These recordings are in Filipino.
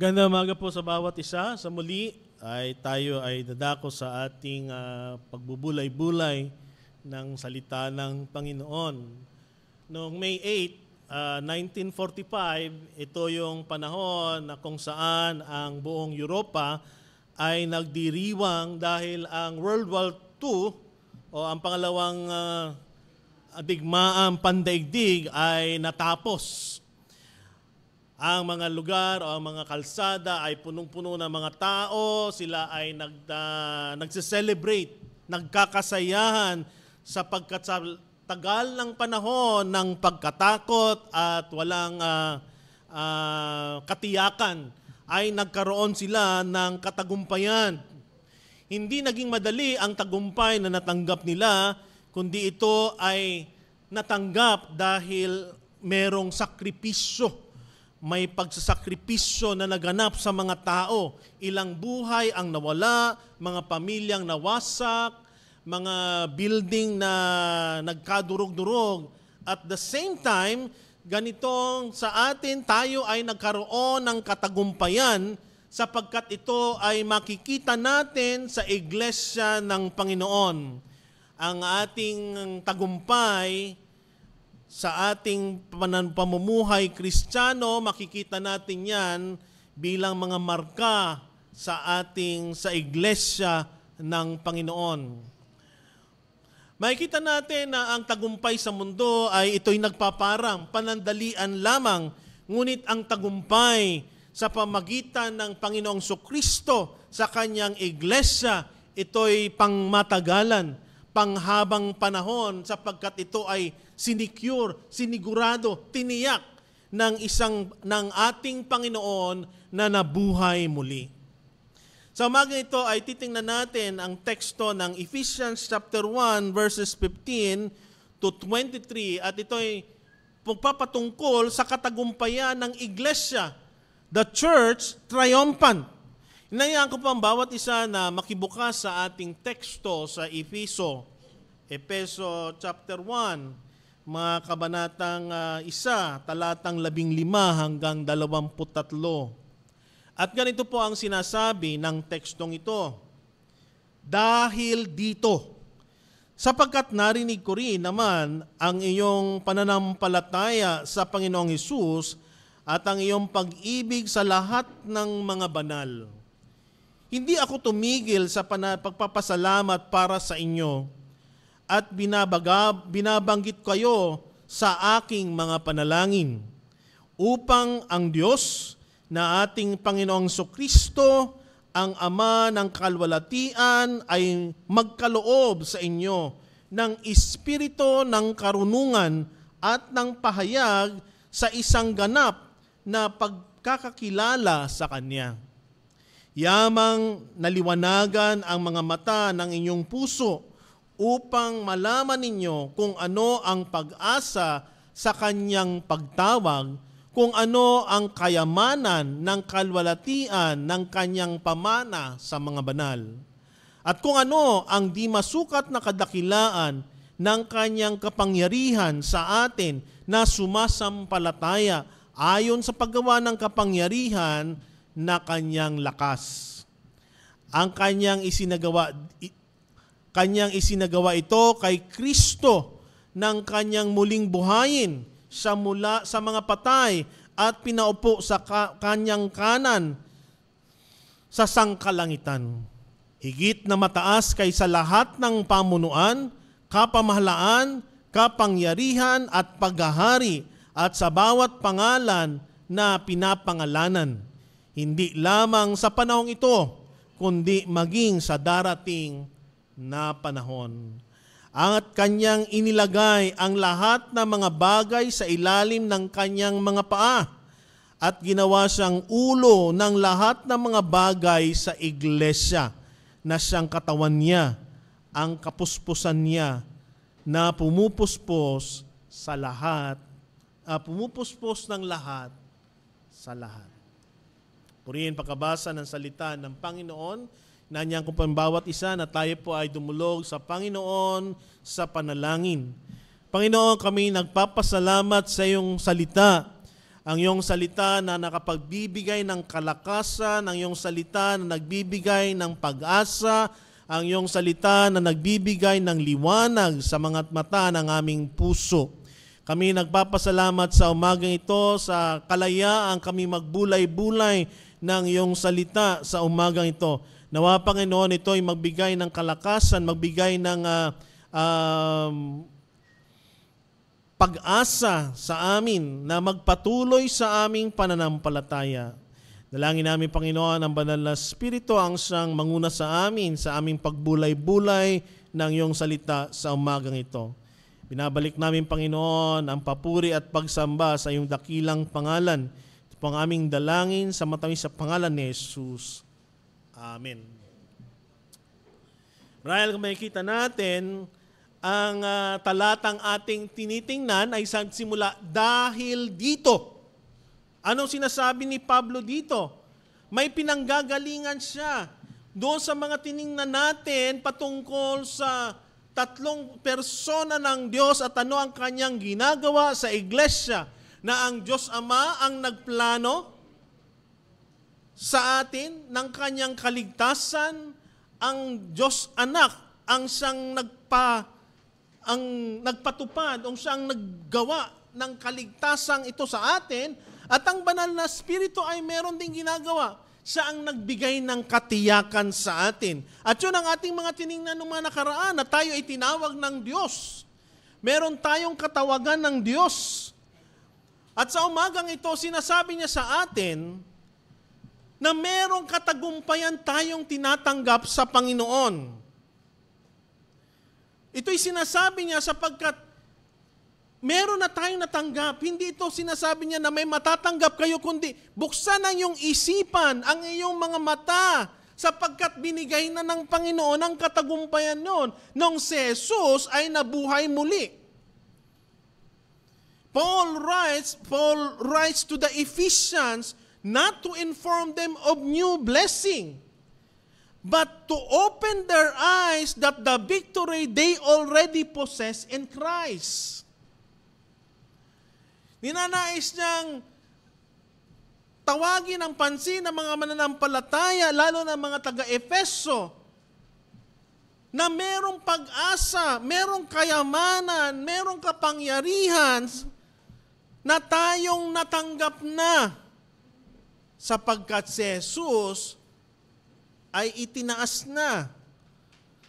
Ganda umaga po sa bawat isa. Sa muli ay tayo ay dadako sa ating pagbubulay-bulay ng salita ng Panginoon. Noong May 8, 1945, ito yung panahon na kung saan ang buong Europa ay nagdiriwang dahil ang World War II o ang pangalawang digmaang pandaigdig ay natapos. Ang mga lugar o ang mga kalsada ay punong-puno ng mga tao. Sila ay nagse-celebrate, nagkakasayahan sapagkat sa tagal ng panahon ng pagkatakot at walang katiyakan ay nagkaroon sila ng katagumpayan. Hindi naging madali ang tagumpay na natanggap nila, kundi ito ay natanggap dahil merong sakripisyo. May pagsasakripisyo na naganap sa mga tao. Ilang buhay ang nawala, mga pamilyang nawasak, mga building na nagkadurog-durog. At the same time, ganitong sa atin tayo ay nagkaroon ng katagumpayan sapagkat ito ay makikita natin sa iglesia ng Panginoon. Ang ating tagumpay sa ating pamumuhay Kristiyano, makikita natin yan bilang mga marka sa iglesia ng Panginoon. Makikita natin na ang tagumpay sa mundo ay ito'y nagpaparang, panandalian lamang, ngunit ang tagumpay sa pamagitan ng Panginoong Jesucristo sa kanyang iglesia, ito'y pangmatagalan, panghabang panahon sapagkat ito ay sinigurado, tiniyak ng ating Panginoon na nabuhay muli. Sa umaga ito ay titingnan natin ang teksto ng Ephesians chapter 1 verses 15 to 23 at ito ay pagpapatungkol sa katagumpayan ng iglesia, the church triumphant. Inayaan ko po ang bawat isa na makibukas sa ating teksto sa Efeso chapter 1, mga kabanatang 1, talatang 15 hanggang 23. At ganito po ang sinasabi ng tekstong ito. Dahil dito, sapagkat narinig ko rin naman ang iyong pananampalataya sa Panginoong Hesus at ang iyong pag-ibig sa lahat ng mga banal. Hindi ako tumigil sa pagpapasalamat para sa inyo at binabanggit kayo sa aking mga panalangin upang ang Diyos na ating Panginoong Jesucristo, ang Ama ng kalwalatian, ay magkaloob sa inyo ng espiritu ng karunungan at ng pahayag sa isang ganap na pagkakakilala sa Kanya. Yamang naliwanagan ang mga mata ng inyong puso upang malaman ninyo kung ano ang pag-asa sa Kanyang pagtawag, kung ano ang kayamanan ng kalwalatian ng Kanyang pamana sa mga banal, at kung ano ang di masukat na kadakilaan ng Kanyang kapangyarihan sa atin na sumasampalataya ayon sa paggawa ng kapangyarihan na Kanyang lakas. Ang Kanyang isinagawa ito kay Kristo ng Kanyang muling buhayin siya mula sa mga patay at pinaupo sa Kanyang kanan sa sangkalangitan. Higit na mataas kaysa lahat ng pamunuan, kapamahalaan, kapangyarihan at paghahari at sa bawat pangalan na pinapangalanan. Hindi lamang sa panahong ito, kundi maging sa darating na panahon. At Kanyang inilagay ang lahat ng mga bagay sa ilalim ng Kanyang mga paa at ginawa siyang ulo ng lahat ng mga bagay sa iglesia na siyang katawan niya, ang kapuspusan niya na pumupuspos ng lahat sa lahat. Purihin pagkabasa ng salita ng Panginoon. Nandiyan ko pang bawat isa na tayo po ay dumulog sa Panginoon sa panalangin. Panginoon, kami nagpapasalamat sa iyong salita Ang iyong salita na nakapagbibigay ng kalakasan, ang iyong salita na nagbibigay ng pag-asa, ang iyong salita na nagbibigay ng liwanag sa mga mata ng aming puso. Kami nagpapasalamat sa umagang ito, sa kalayaan kami magbulay-bulay ng iyong salita sa umagang ito. Nawa, Panginoon, ito ay magbigay ng kalakasan, magbigay ng pag-asa sa amin na magpatuloy sa aming pananampalataya. Dalangin namin, Panginoon, ang banal na Espiritu ang siyang manguna sa amin sa aming pagbulay-bulay ng iyong salita sa umagang ito. Binabalik namin, Panginoon, ang papuri at pagsamba sa iyong dakilang pangalan. Ito po ang aming dalangin sa matamis sa pangalan ni Jesus. Amen. Marahil kung makikita natin, ang talatang ating tinitingnan ay simula dahil dito. Anong sinasabi ni Pablo dito? May pinanggagalingan siya doon sa mga tiningnan natin patungkol sa tatlong persona ng Diyos at ano ang kanyang ginagawa sa iglesia, na ang Diyos Ama ang nagplano sa atin ng kanyang kaligtasan, ang Diyos Anak ang siyang nagpatupad, ang siyang naggawa ng kaligtasang ito sa atin, at ang banal na Espiritu ay meron ding ginagawa. Siya ang nagbigay ng katiyakan sa atin. At yun ang ating mga tiningnan ng mga nakaraan, na tayo ay tinawag ng Diyos. Meron tayong katawagan ng Diyos. At sa umagang ito, sinasabi niya sa atin na merong katagumpayan tayong tinatanggap sa Panginoon. Ito'y sinasabi niya sapagkat meron na tayong natanggap. Hindi ito sinasabi niya na may matatanggap kayo, kundi buksan ang iyong isipan, ang iyong mga mata, sapagkat binigay na ng Panginoon ang katagumpayan noon nung si Jesus ay nabuhay muli. Paul writes to the Ephesians not to inform them of new blessing, but to open their eyes that the victory they already possess in Christ. Ninanais niyang tawagin ang pansin ng mga mananampalataya, lalo na mga taga-Efeso, na merong pag-asa, merong kayamanan, merong kapangyarihan na tayong natanggap na, sapagkat si Jesus ay itinaas na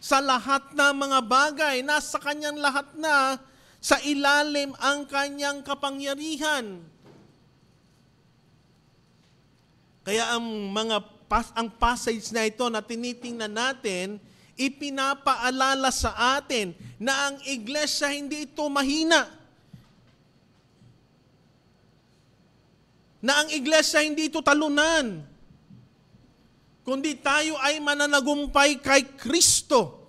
sa lahat ng mga bagay, nasa kanyang lahat na, sa ilalim ang kanyang kapangyarihan. Kaya ang passage na ito na tinitingnan natin, ipinapaalala sa atin na ang iglesia hindi ito mahina. Na ang iglesia hindi ito talunan. Kundi tayo ay mananagumpay kay Kristo.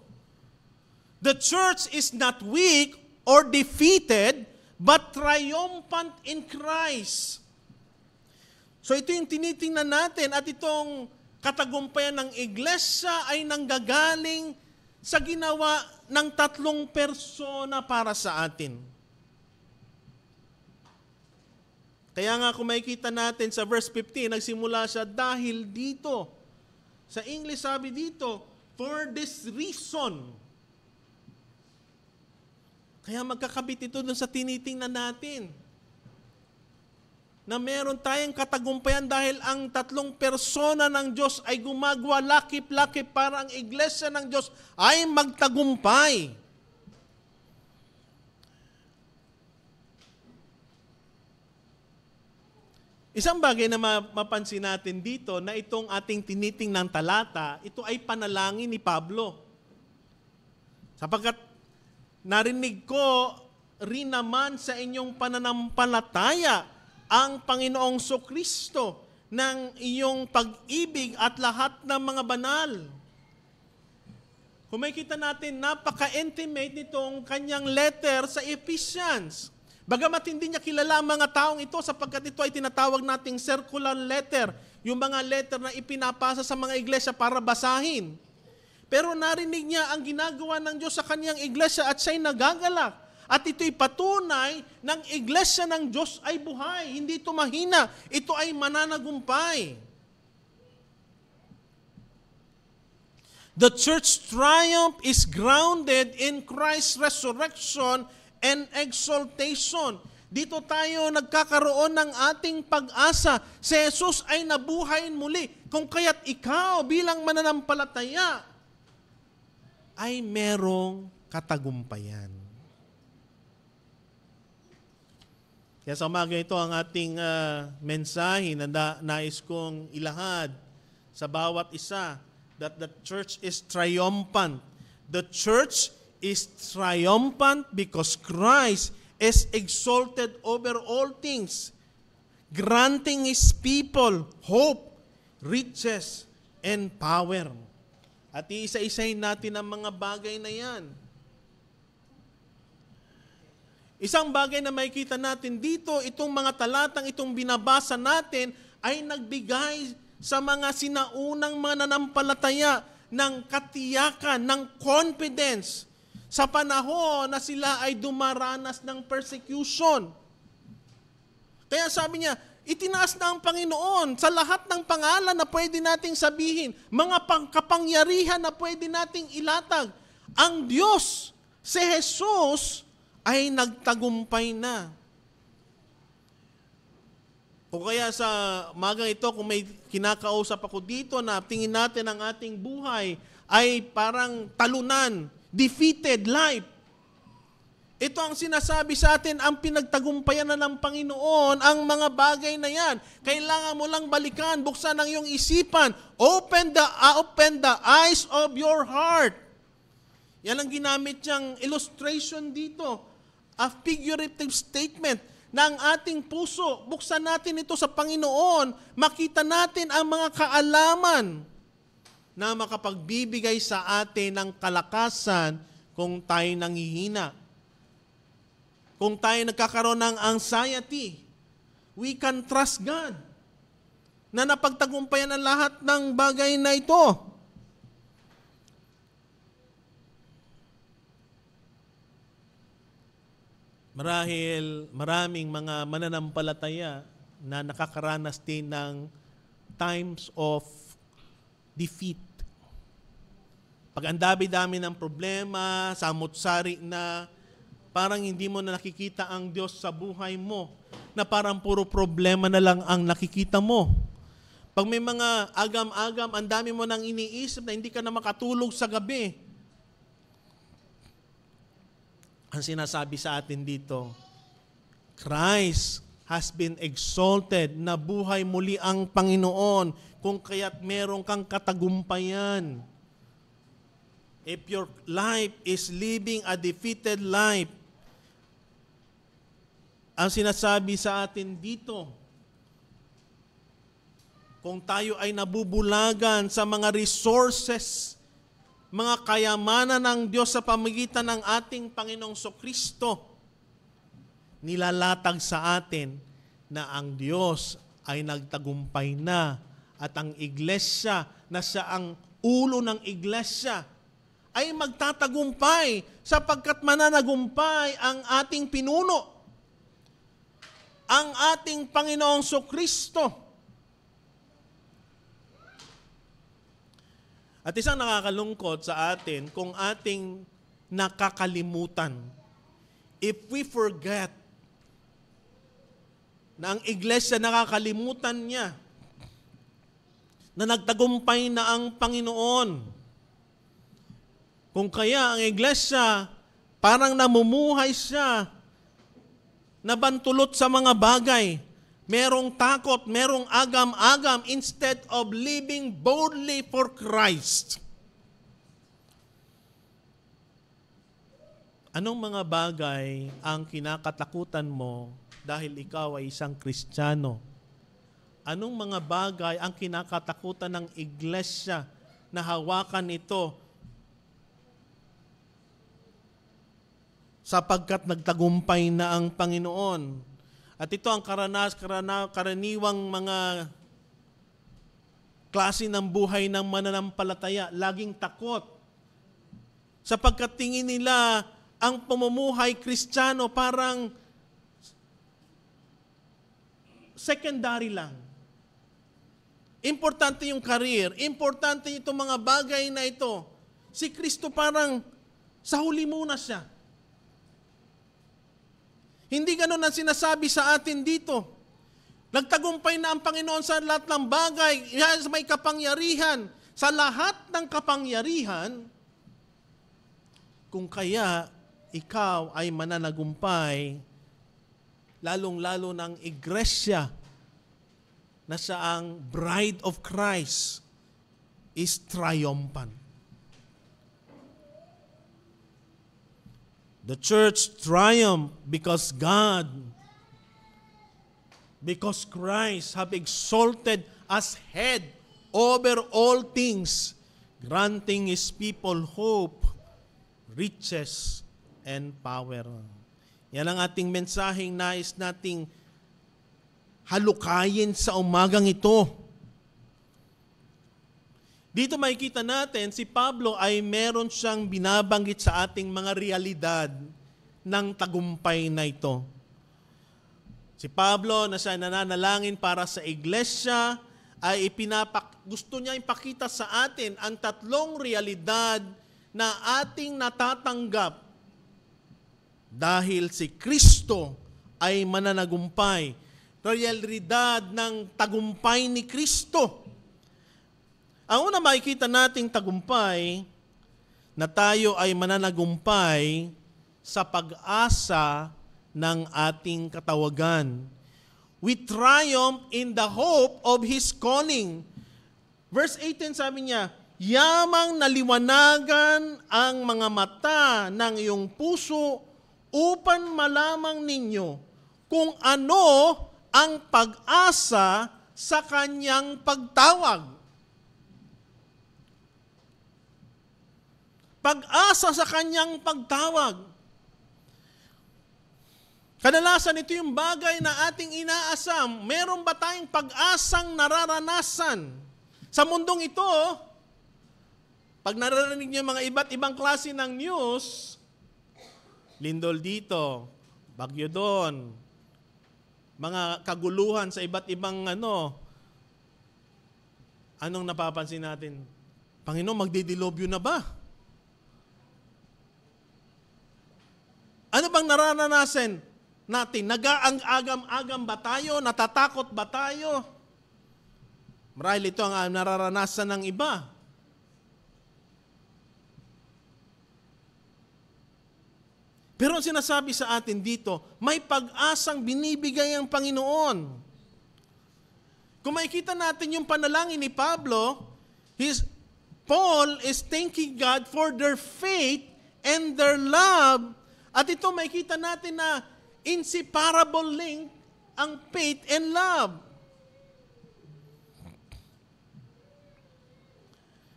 The church is not weak or defeated, but triumphant in Christ. So ito yung tinitingnan natin, at itong katagumpayan ng iglesia ay nanggagaling sa ginawa ng tatlong persona para sa atin. Kaya nga kung makikita natin sa verse 15, nagsimula siya dahil dito. Sa English sabi dito, for this reason. Kaya magkakabit ito dun sa tinitingnan natin. Na meron tayong katagumpayan dahil ang tatlong persona ng Diyos ay gumagawa lakip-lakip para ang iglesia ng Diyos ay magtagumpay. Isang bagay na mapansin natin dito na itong ating tinitingnan talata, ito ay panalangin ni Pablo. Sapagkat narinig ko rin naman sa inyong pananampalataya ang Panginoong Kristo ng iyong pag-ibig at lahat ng mga banal. Kung makikita natin, napaka-intimate nitong kanyang letter sa Ephesians. Bagamat hindi niya kilala ang mga taong ito sapagkat ito ay tinatawag nating circular letter, yung mga letter na ipinapasa sa mga iglesia para basahin. Pero narinig niya ang ginagawa ng Diyos sa kanyang iglesia at siya'y nagagalak. At ito'y patunay ng iglesia ng Diyos ay buhay. Hindi ito mahina. Ito ay mananagumpay. The church triumph is grounded in Christ's resurrection and exaltation. Dito tayo nagkakaroon ng ating pag-asa. Si Jesus ay nabuhay muli. Kung kaya't ikaw bilang mananampalataya ay merong katagumpayan. Kaya sa umaga ito ang ating mensahe na nais kong ilahad sa bawat isa, that the church is triumphant. The church is triumphant because Christ is exalted over all things, granting His people hope, riches, and power. At iisa-isahin natin ang mga bagay na yan. Isang bagay na makikita natin dito, itong mga talatang itong binabasa natin ay nagbigay sa mga sinaunang mananampalataya ng katiyakan, ng confidence sa panahon na sila ay dumaranas ng persecution. Kaya sabi niya, itinaas na ang Panginoon sa lahat ng pangalan na pwede nating sabihin, mga kapangyarihan na pwede nating ilatag. Ang Diyos, si Jesus, ay nagtagumpay na. O kaya sa magang ito, kung may kinakausap ako dito na tingin natin ang ating buhay ay parang talunan, defeated life. Ito ang sinasabi sa atin, ang pinagtagumpayan na ng Panginoon, ang mga bagay na yan. Kailangan mo lang balikan, buksan ang iyong isipan, open the eyes of your heart. Yan ang ginamit niyang illustration dito. A figurative statement ng ating puso. Buksan natin ito sa Panginoon, makita natin ang mga kaalaman na makapagbibigay sa atin ng kalakasan kung tayo nanghihina. Kung tayo nagkakaroon ng anxiety, we can trust God na napagtagumpayan ang lahat ng bagay na ito. Marahil maraming mga mananampalataya na nakakaranas din ng times of defeat. Pag ang dami-dami ng problema, samot-sari na, parang hindi mo na nakikita ang Diyos sa buhay mo, na parang puro problema na lang ang nakikita mo. Pag may mga agam-agam, ang dami mo nang iniisip na hindi ka na makatulog sa gabi. Ang sinasabi sa atin dito, Christ has been exalted, na buhay muli ang Panginoon, kung kaya't meron kang katagumpayan. If your life is living a defeated life, ang sinasabi sa atin dito, kung tayo ay nabubulagan sa mga resources, mga kayamanan ng Diyos sa pamagitan ng ating Panginoong Kristo, nilalatag sa atin na ang Diyos ay nagtagumpay na at ang iglesia na siya ang ulo ng iglesia ay magtatagumpay sapagkat mananagumpay ang ating pinuno, ang ating Panginoong Kristo. At isang nakakalungkot sa atin kung ating nakakalimutan, if we forget na ang iglesia nakakalimutan niya na nagtagumpay na ang Panginoon. Kung kaya ang iglesia parang namumuhay siya, nabantulot sa mga bagay, merong takot, merong agam-agam instead of living boldly for Christ. Anong mga bagay ang kinakatakutan mo dahil ikaw ay isang Kristiyano? Anong mga bagay ang kinakatakutan ng iglesia na hawakan ito sapagkat nagtagumpay na ang Panginoon? At ito ang karaniwang mga klase ng buhay ng mananampalataya, laging takot. Sapagkat tingin nila ang pamumuhay Kristiyano parang secondary lang. Importante yung career, importante itong mga bagay na ito. Si Kristo parang sa huli muna siya. Hindi ganun ang sinasabi sa atin dito. Nagtagumpay na ang Panginoon sa lahat ng bagay, may kapangyarihan. Sa lahat ng kapangyarihan, kung kaya ikaw ay mananagumpay, lalong-lalo ng iglesia na siya ang bride of Christ is triumphant. The church triumph because Christ have exalted as head over all things, granting His people hope, riches, and power. Yan ang ating mensaheng nais nating halukayin sa umagang ito. Dito makikita natin, si Pablo ay meron siyang binabanggit sa ating mga realidad ng tagumpay na ito. Si Pablo na siya nananalangin para sa iglesia ay gusto niya ipakita sa atin ang tatlong realidad na ating natatanggap dahil si Kristo ay mananagumpay. Realidad ng tagumpay ni Kristo. Ang una makikita nating tagumpay na tayo ay mananagumpay sa pag-asa ng ating katawagan. We triumph in the hope of His calling. Verse 18 sabi niya, yamang naliwanagan ang mga mata ng iyong puso upang malamang ninyo kung ano ang pag-asa sa kanyang pagtawag. Pag-asa sa kanyang pagtawag. Kadalasan ito yung bagay na ating inaasam. Meron ba tayong pag-asang nararanasan? Sa mundong ito, pag naririnig niyo mga iba't ibang klase ng news, lindol dito, bagyo doon, mga kaguluhan sa iba't ibang anong napapansin natin? Panginoon, magdidilobyo na ba? Ano bang nararanasan natin? Nag-aagam-agam ba tayo? Natatakot ba tayo? Marahil ito ang nararanasan ng iba. Pero ang sinasabi sa atin dito, may pag-asang binibigay ang Panginoon. Kung makikita natin yung panalangin ni Pablo, Paul is thanking God for their faith and their love. At ito makikita natin na inseparable link ang faith and love.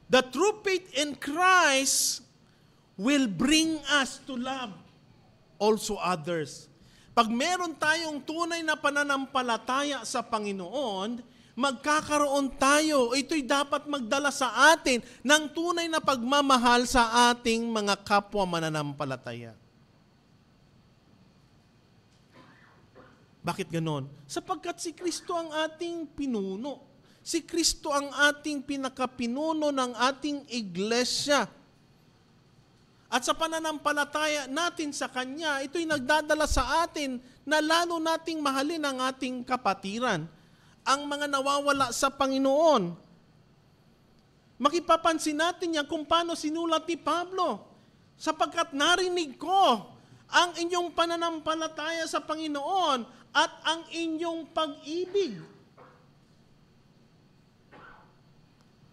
The true faith in Christ will bring us to love also others. Pag meron tayong tunay na pananampalataya sa Panginoon, magkakaroon tayo. Ito'y dapat magdala sa atin ng tunay na pagmamahal sa ating mga kapwa mananampalataya. Bakit ganon? Sapagkat si Kristo ang ating pinuno. Si Kristo ang ating pinakapinuno ng ating iglesia. At sa pananampalataya natin sa Kanya, ito'y nagdadala sa atin na lalo nating mahalin ang ating kapatiran, ang mga nawawala sa Panginoon. Makipapansin natin yan kung paano sinulat ni Pablo. Sapagkat narinig ko ang inyong pananampalataya sa Panginoon at ang inyong pag-ibig.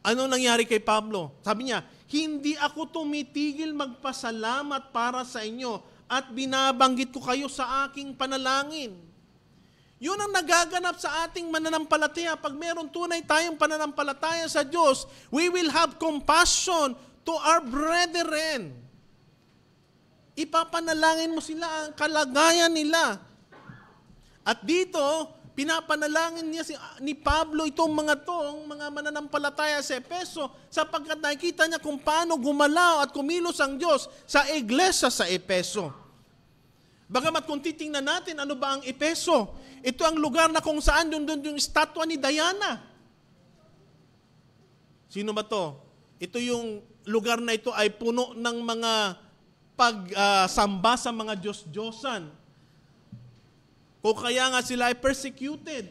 Ano nangyari kay Pablo? Sabi niya, hindi ako tumitigil magpasalamat para sa inyo at binabanggit ko kayo sa aking panalangin. Yun ang nagaganap sa ating mananampalataya. Pag meron tunay tayong pananampalataya sa Diyos, we will have compassion to our brethren. Ipapanalangin mo sila ang kalagayan nila. At dito, Pinapanalangin niya ni Pablo itong mga mananampalataya sa Efeso sapagkat nakikita niya kung paano gumalaw at kumilos ang Diyos sa iglesia sa Efeso. Bagamat kung titingnan natin, ano ba ang Efeso? Ito ang lugar na kung saan doon yung estatwa ni Diana. Sino ba to? Ito yung lugar na ito ay puno ng mga pagsamba sa mga Diyos-Diyosan. O kaya nga sila ay persecuted.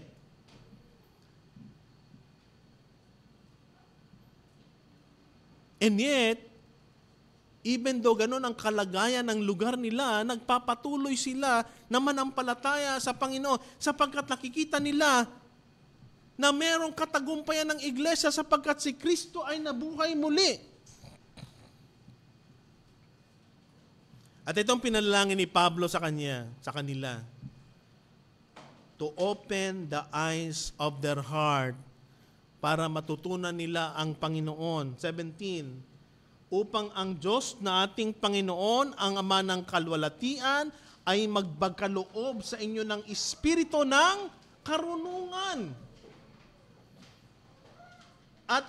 And yet, even though ganun ang kalagayan ng lugar nila, nagpapatuloy sila na manampalataya sa Panginoon sapagkat nakikita nila na merong katagumpayan ng iglesia sapagkat si Kristo ay nabuhay muli. At itong pinalangin ni Pablo sa kanila, to open the eyes of their heart para matutunan nila ang Panginoon. 17, upang ang Diyos na ating Panginoon, ang Ama ng kalwalatian, ay magbagkaloob sa inyo ng espiritu ng karunungan at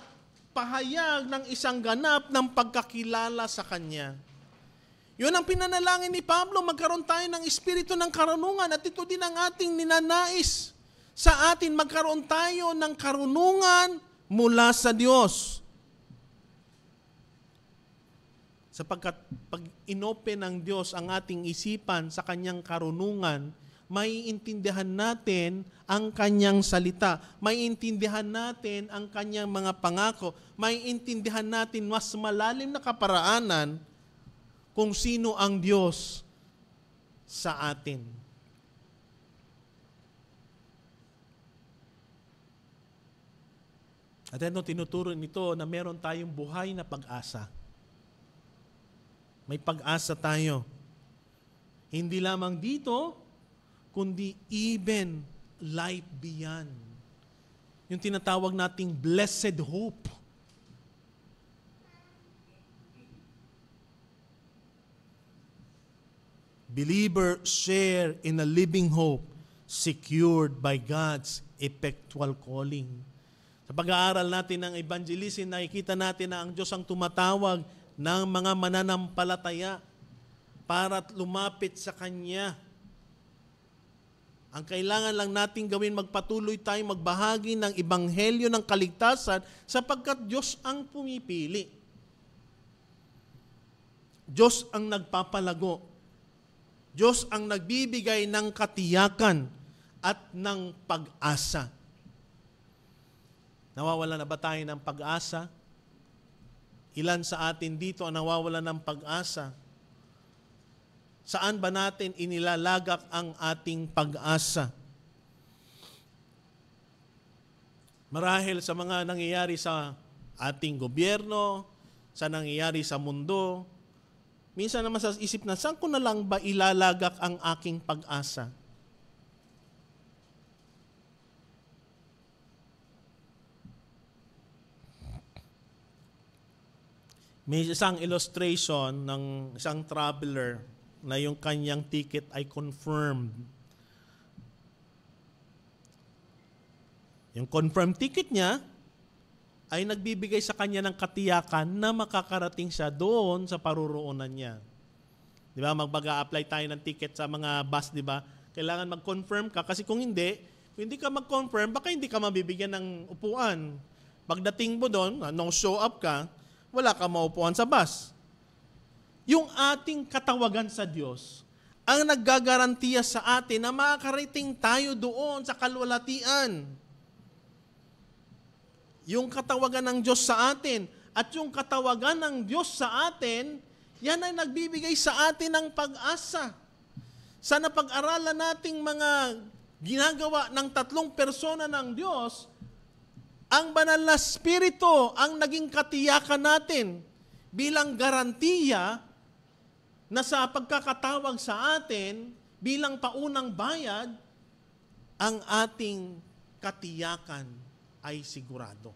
pahayag ng isang ganap ng pagkakilala sa Kanya. Yun ang pinanalangin ni Pablo, magkaroon tayo ng espiritu ng karunungan at ito din ang ating ninanais sa atin, magkaroon tayo ng karunungan mula sa Diyos. Sapagkat pag inopen ng Diyos ang ating isipan sa Kanyang karunungan, maiintindihan natin ang Kanyang salita, maiintindihan natin ang Kanyang mga pangako, maiintindihan natin mas malalim na kaparaanan kung sino ang Diyos sa atin. At ano, tinuturo nito na meron tayong buhay na pag-asa. May pag-asa tayo. Hindi lamang dito, kundi even life beyond. Yung tinatawag nating blessed hope. Believer share in a living hope secured by God's effectual calling. Sa pag-aaral natin ng evangelism, nakikita natin na ang Diyos ang tumatawag ng mga mananampalataya para lumapit sa Kanya. Ang kailangan lang natin gawin, magpatuloy tayong magbahagi ng ebanghelyo ng kaligtasan sapagkat Diyos ang pumipili. Diyos ang nagpapalago. Diyos ang nagbibigay ng katiyakan at ng pag-asa. Nawawala na ba tayo ng pag-asa? Ilan sa atin dito ang nawawala ng pag-asa? Saan ba natin inilalagak ang ating pag-asa? Marahil sa mga nangyayari sa ating gobyerno, sa nangyayari sa mundo, minsan naman sa isip na, saan ko na lang ba ilalagak ang aking pag-asa? May isang illustration ng isang traveler na yung kanyang ticket ay confirmed. Yung confirmed ticket niya ay nagbibigay sa kanya ng katiyakan na makakarating siya doon sa paruroonan niya. Di ba? Mag-apply tayo ng ticket sa mga bus, di ba? Kailangan mag-confirm ka kasi kung hindi ka mag-confirm, baka hindi ka mabibigyan ng upuan. Pagdating mo doon, no show up ka, wala ka maupuan sa bus. Yung ating katawagan sa Diyos, ang naggagarantiya sa atin na makakarating tayo doon sa kalwalatian. Yung katawagan ng Diyos sa atin at yung katawagan ng Diyos sa atin, yan ay nagbibigay sa atin ng pag-asa. Sa napag-aralan nating mga ginagawa ng tatlong persona ng Diyos, ang banal na Espiritu ang naging katiyakan natin bilang garantiya na sa pagkakatawag sa atin bilang paunang bayad, ang ating katiyakan ay sigurado.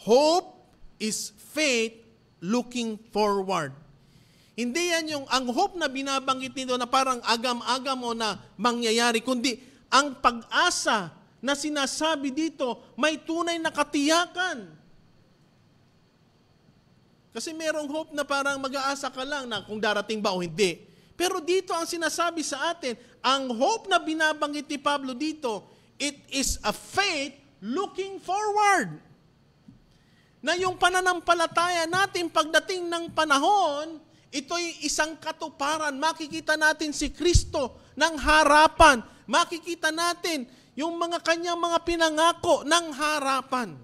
Hope is faith looking forward. Hindi yan yung ang hope na binabanggit nito na parang agam-agam o na mangyayari, kundi ang pag-asa na sinasabi dito may tunay na katiyakan. Kasi merong hope na parang mag-aasa ka lang na kung darating ba o hindi. Pero dito ang sinasabi sa atin, ang hope na binabanggit ni Pablo dito, it is a faith looking forward. Na yung pananampalataya natin pagdating ng panahon, ito'y isang katuparan. Makikita natin si Kristo ng harapan. Makikita natin yung mga kanyang mga pinangako ng harapan.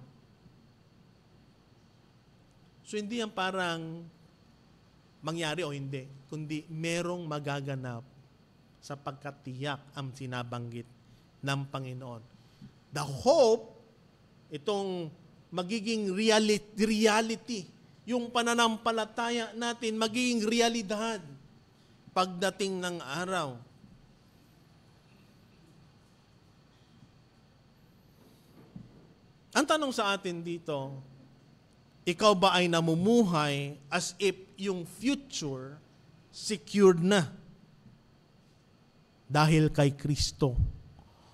So hindi yan parang mangyari o hindi, kundi merong magaganap sapagkat tiyak ang sinabanggit ng Panginoon. The hope, itong magiging reality, yung pananampalataya natin magiging realidad pagdating ng araw. Ang tanong sa atin dito, ikaw ba ay namumuhay as if yung future secured na dahil kay Kristo?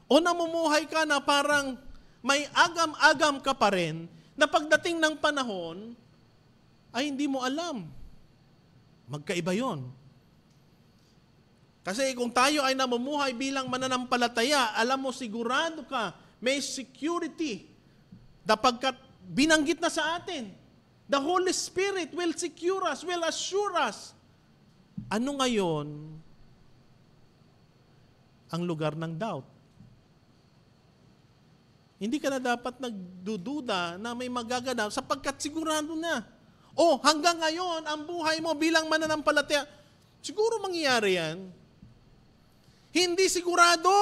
O namumuhay ka na parang may agam-agam ka pa rin na pagdating ng panahon ay hindi mo alam. Magkaiba yon. Kasi kung tayo ay namumuhay bilang mananampalataya, alam mo sigurado ka, may security. Dapagkat binanggit na sa atin, the Holy Spirit will secure us, will assure us. Ano ngayon ang lugar ng doubt? Hindi ka na dapat nagdududa na may magaganap sapagkat sigurado na. O hanggang ngayon, ang buhay mo bilang mananampalataya, siguro mangyayari yan. Hindi sigurado.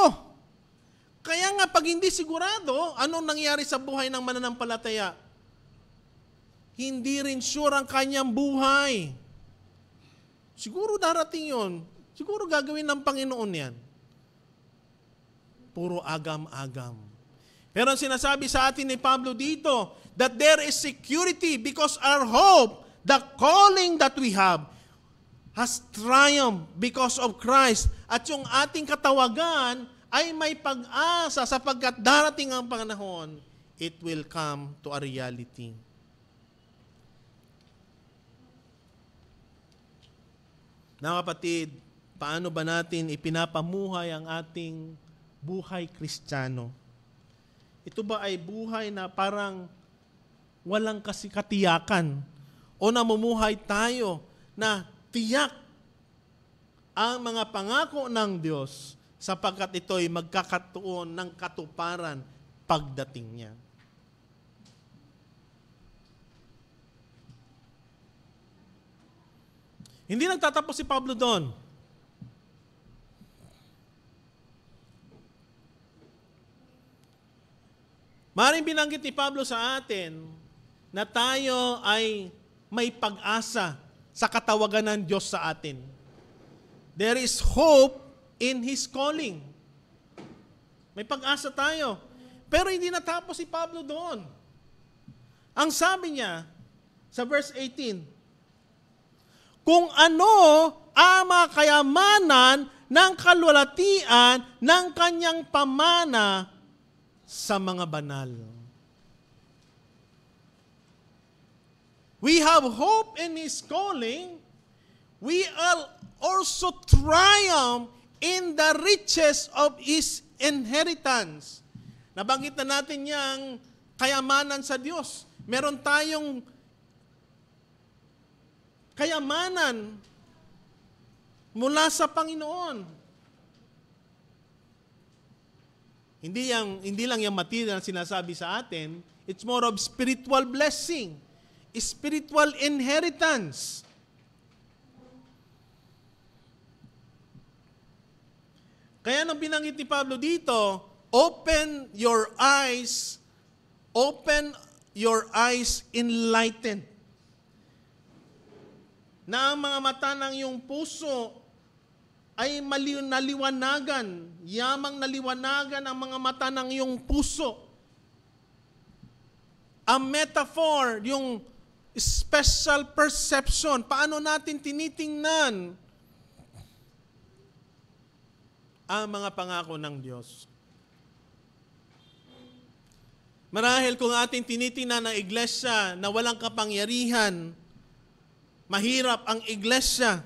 Kaya nga pag hindi sigurado, anong nangyari sa buhay ng mananampalataya? Hindi rin sure ang kanyang buhay. Siguro darating yon. Siguro gagawin ng Panginoon yan. Puro agam-agam. Pero ang sinasabi sa atin ni Pablo dito, that there is security because our hope, the calling that we have, has triumphed because of Christ. At yung ating katawagan ay may pag-asa sapagkat darating ang panahon, it will come to a reality. Na kapatid, paano ba natin ipinapamuhay ang ating buhay Kristiyano? Ito ba ay buhay na parang walang katiyakan? O namumuhay tayo na tiyak ang mga pangako ng Diyos sapagkat ito'y magkakatuon ng katuparan pagdating niya? Hindi nagtatapos si Pablo doon. Maring binanggit ni Pablo sa atin na tayo ay may pag-asa sa katawagan ng Diyos sa atin. There is hope in His calling. May pag-asa tayo. Pero hindi natapos si Pablo doon. Ang sabi niya sa verse 18, kung ano ang mga kayamanan ng kalwalatian ng kanyang pamana sa mga banal. We have hope in His calling. We are also triumph in the riches of His inheritance. Nabanggit na natin yung kayamanan sa Diyos. Meron tayong kayamanan mula sa Panginoon. Hindi lang yung material na sinasabi sa atin, it's more of spiritual blessing, spiritual inheritance. Kaya nang binanggit ni Pablo dito, open your eyes, enlightened. Na ang mga mata ng iyong puso ay naliwanagan, yamang naliwanagan ang mga mata ng iyong puso. A metaphor, yung special perception. Paano natin tinitingnan ang mga pangako ng Diyos? Marahil kung ating tinitingnan ang iglesia na walang kapangyarihan, mahirap ang iglesia,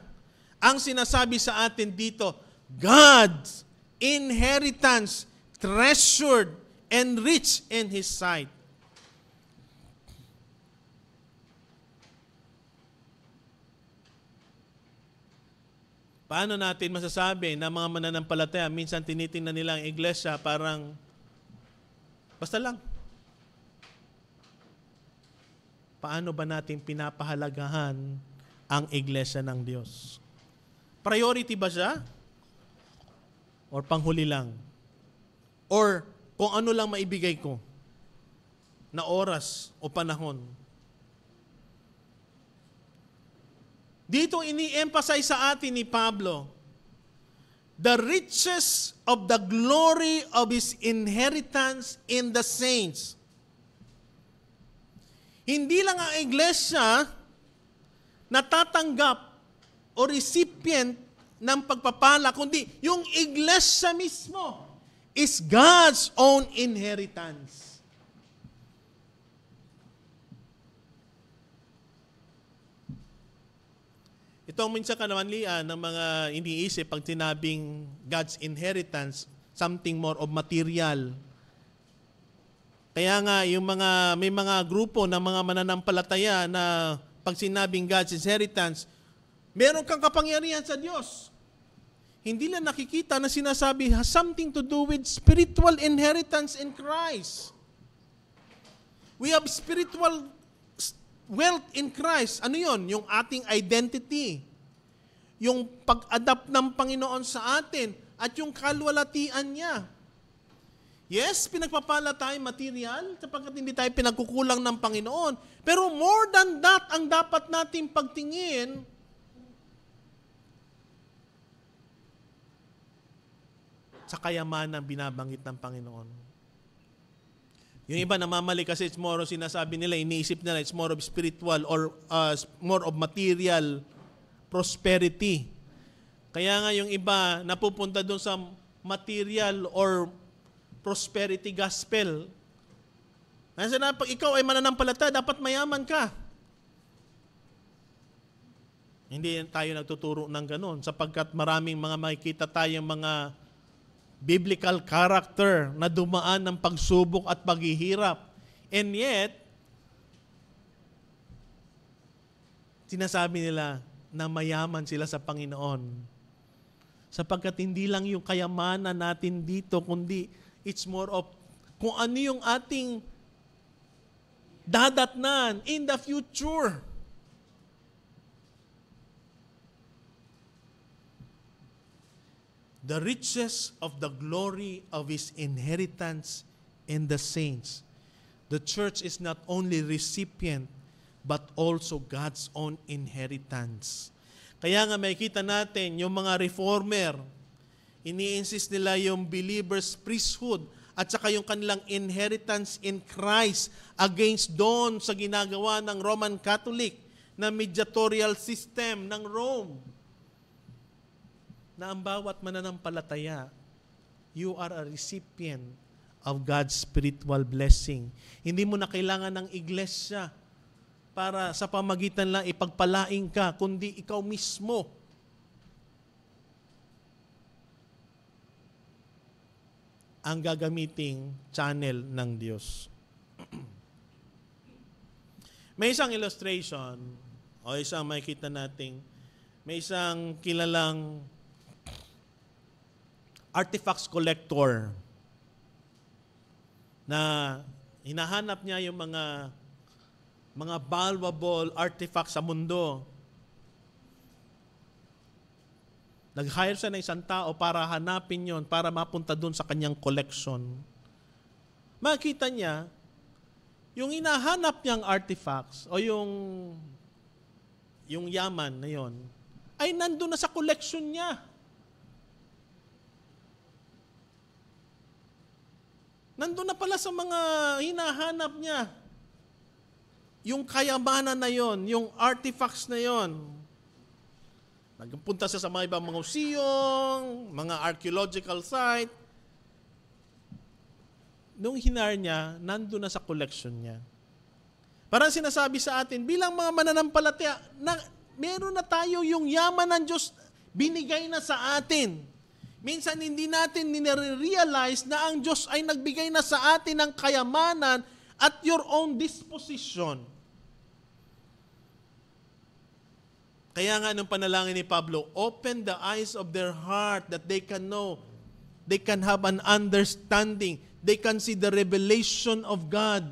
ang sinasabi sa atin dito, God's inheritance, treasured and rich in His sight. Paano natin masasabi na mga mananampalataya, minsan tinitingnan nila ang iglesia parang basta lang. Paano ba natin pinapahalagahan ang iglesia ng Diyos? Priority ba siya? Or panghuli lang? Or kung ano lang maibigay ko na oras o panahon? Dito ini-emphasize sa atin ni Pablo, the riches of the glory of His inheritance in the saints. Hindi lang ang iglesia natatanggap o recipient ng pagpapala, kundi yung iglesia mismo is God's own inheritance. Ito ang minsan kanamanlian ng mga iniisip pag sinabing God's inheritance, something more of material. Kaya nga, may mga grupo ng mga mananampalataya na pag sinabing God's inheritance, meron kang kapangyarihan sa Diyos. Hindi lang nakikita na sinasabi has something to do with spiritual inheritance in Christ. We have spiritual wealth in Christ. Ano yon? Yung ating identity. Yung pag-adapt ng Panginoon sa atin at yung kalwalatian niya. Yes, pinagpapala tayo material sapagkat hindi tayo pinagkukulang ng Panginoon. Pero more than that, ang dapat nating pagtingin sa kayamanan binabanggit ng Panginoon. Yung iba namamali kasi it's more of sinasabi nila, iniisip nila, it's more of spiritual or more of material prosperity. Kaya nga yung iba napupunta doon sa material or prosperity gospel. Kasi na pag ikaw ay mananampalataya, dapat mayaman ka. Hindi tayo nagtuturo ng ganun sapagkat maraming mga makikita tayong mga biblical character na dumaan ng pagsubok at paghihirap. And yet, sinasabi nila na mayaman sila sa Panginoon. Sapagkat hindi lang yung kayamanan natin dito, kundi it's more of kung ano yung ating dadatnan in the future. The riches of the glory of His inheritance in the saints. The church is not only recipient, but also God's own inheritance. Kaya nga makikita natin yung mga reformer, ini-insist nila yung believers' priesthood at saka yung kanilang inheritance in Christ against doon sa ginagawa ng Roman Catholic na mediatorial system ng Rome. Na ang bawat mananampalataya, you are a recipient of God's spiritual blessing. Hindi mo na kailangan ng iglesia para sa pamagitan lang ipagpalain ka, kundi ikaw mismo ang gagamiting channel ng Diyos. May isang illustration, o isang makikita nating, may isang kilalang artifacts collector na hinahanap niya yung mga valuable artifacts sa mundo. Nag-hire siya ng isang tao para hanapin yon, para mapunta doon sa kanyang collection. Makita niya, yung hinahanap niyang artifacts o yung yaman na yon, ay nandun na sa collection niya. Nandun na pala sa mga hinahanap niya. yung kayamanan na yon, yung artifacts na yon. Nagpunta siya sa mga ibang mga museum, mga archaeological site. Nung hinar niya, nandun na sa collection niya. Parang sinasabi sa atin, bilang mga mananampalataya, na meron na tayo yung yaman ng Diyos, binigay na sa atin. Minsan hindi natin nire-realize na ang Diyos ay nagbigay na sa atin ng kayamanan at your own disposition. Kaya nga nung panalangin ni Pablo, open the eyes of their heart that they can know, they can have an understanding, they can see the revelation of God.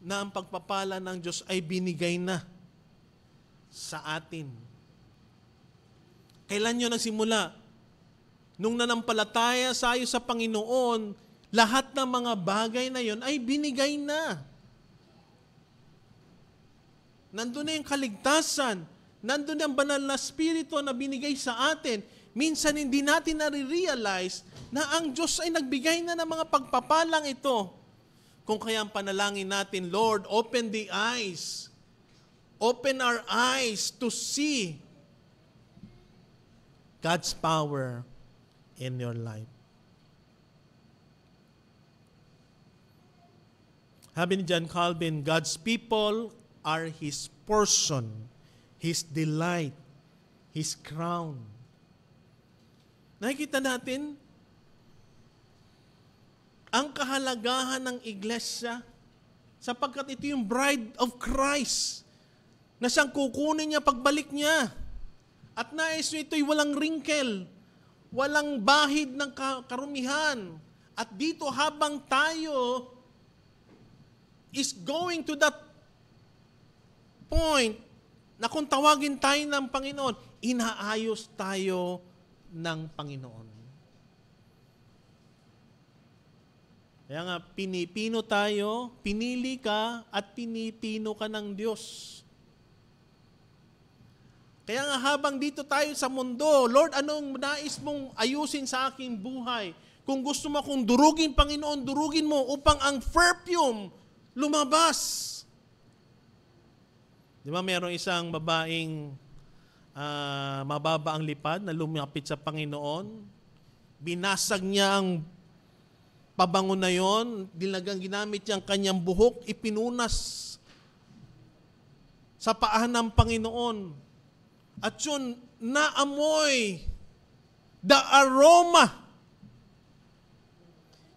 Na ang pagpapala ng Diyos ay binigay na sa atin. Kailan nyo nagsimula? Nung nanampalataya tayo sa Panginoon, lahat ng mga bagay na yon ay binigay na. Nandun na yung kaligtasan. Nandun na ang banal na Espiritu na binigay sa atin. Minsan hindi natin nare-realize na ang Diyos ay nagbigay na ng mga pagpapalang ito. Kung kaya ang panalangin natin, Lord, open the eyes. Open our eyes to see God's power in your life. Sabi ni John Calvin, God's people are His portion, His delight, His crown. Nakikita natin ang kahalagahan ng iglesia sapagkat ito yung bride of Christ na siyang kukunin niya pagbalik niya. At nais nyo ito'y walang wrinkle, walang bahid ng karumihan. At dito habang tayo is going to that point na kung tawagin tayo ng Panginoon, inaayos tayo ng Panginoon. Kaya nga, pinipino tayo, pinili ka, at pinipino ka ng Diyos. Kaya nga habang dito tayo sa mundo, Lord, anong nais mong ayusin sa aking buhay? Kung gusto mo akong durugin, Panginoon, durugin mo upang ang perfume lumabas. Di ba mayroong isang babaeng mababa ang lipad na lumapit sa Panginoon? Binasag niya ang pabango na yon, ginamit niya ang kanyang buhok, ipinunas sa paa ng Panginoon. At yun, naamoy the aroma.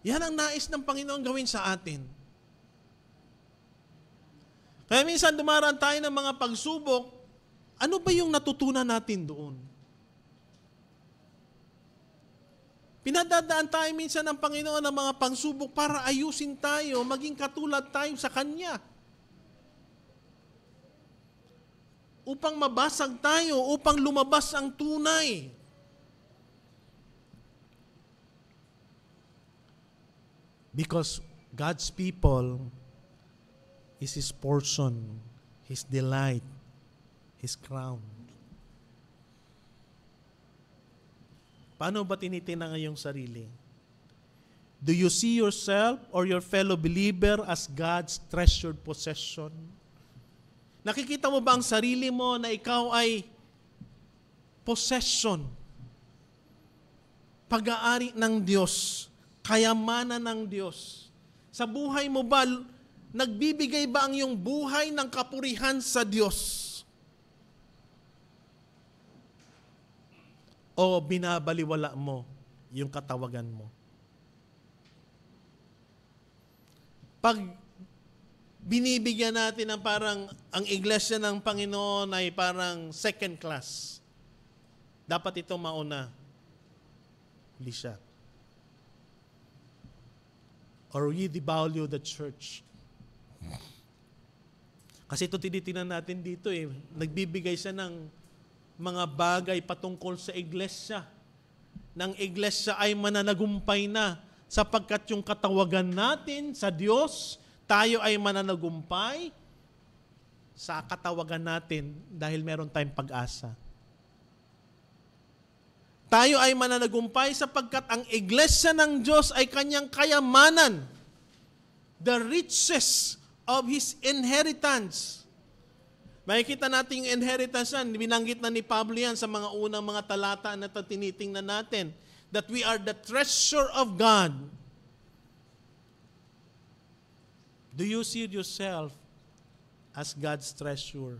Yan ang nais ng Panginoon gawin sa atin. Kaya minsan dumaraan tayo ng mga pagsubok, ano ba yung natutunan natin doon? Pinadadaan tayo minsan ng Panginoon ng mga pagsubok para ayusin tayo, maging katulad tayo sa Kanya. Upang mabasag tayo, upang lumabas ang tunay. Because God's people is His portion, His delight, His crown. Paano ba tinitingnan ang iyong sarili? Do you see yourself or your fellow believer as God's treasured possession? Nakikita mo ba ang sarili mo na ikaw ay possession, pag-aari ng Diyos, kayamanan ng Diyos? Sa buhay mo ba, nagbibigay ba ang iyong buhay ng kapurihan sa Diyos? O binabaliwala mo yung katawagan mo? Pag binibigyan natin ng parang ang iglesia ng Panginoon ay parang second class, dapat ito mauna. Hindi siya. Or we devalue the church. Kasi ito tinitingnan natin dito nagbibigay siya ng mga bagay patungkol sa iglesia. Nang iglesia ay mananagumpay na sapagkat yung katawagan natin sa Diyos, tayo ay mananagumpay sa katawagan natin dahil meron tayong pag-asa. Tayo ay mananagumpay sapagkat ang iglesia ng Diyos ay kanyang kayamanan. the riches of His inheritance. Makikita natin yung inheritance yan. Binanggit na ni Pablo yan sa mga unang mga talata na tinitingnan natin. That we are the treasure of God. Do you see yourself as God's treasure?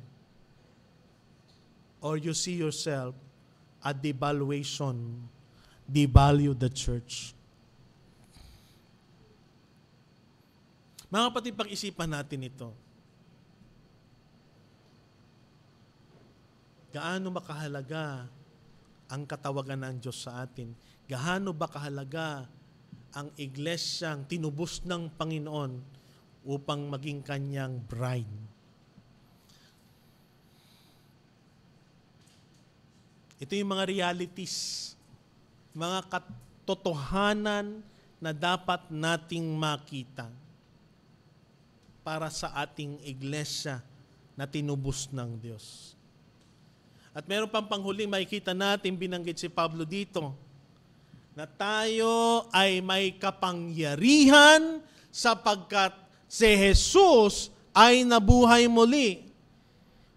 Or you see yourself a devaluation, devalue the church? Mga kapatid, pag-isipan natin ito. Gaano ba kahalaga ang katawagan ng Diyos sa atin? Gaano ba kahalaga ang iglesyang tinubos ng Panginoon upang maging kanyang bride? Ito yung mga realities, mga katotohanan na dapat nating makita para sa ating iglesia na tinubos ng Diyos. At meron pang panghuling makikita natin, binanggit si Pablo dito, na tayo ay may kapangyarihan sapagkat si Jesus ay nabuhay muli.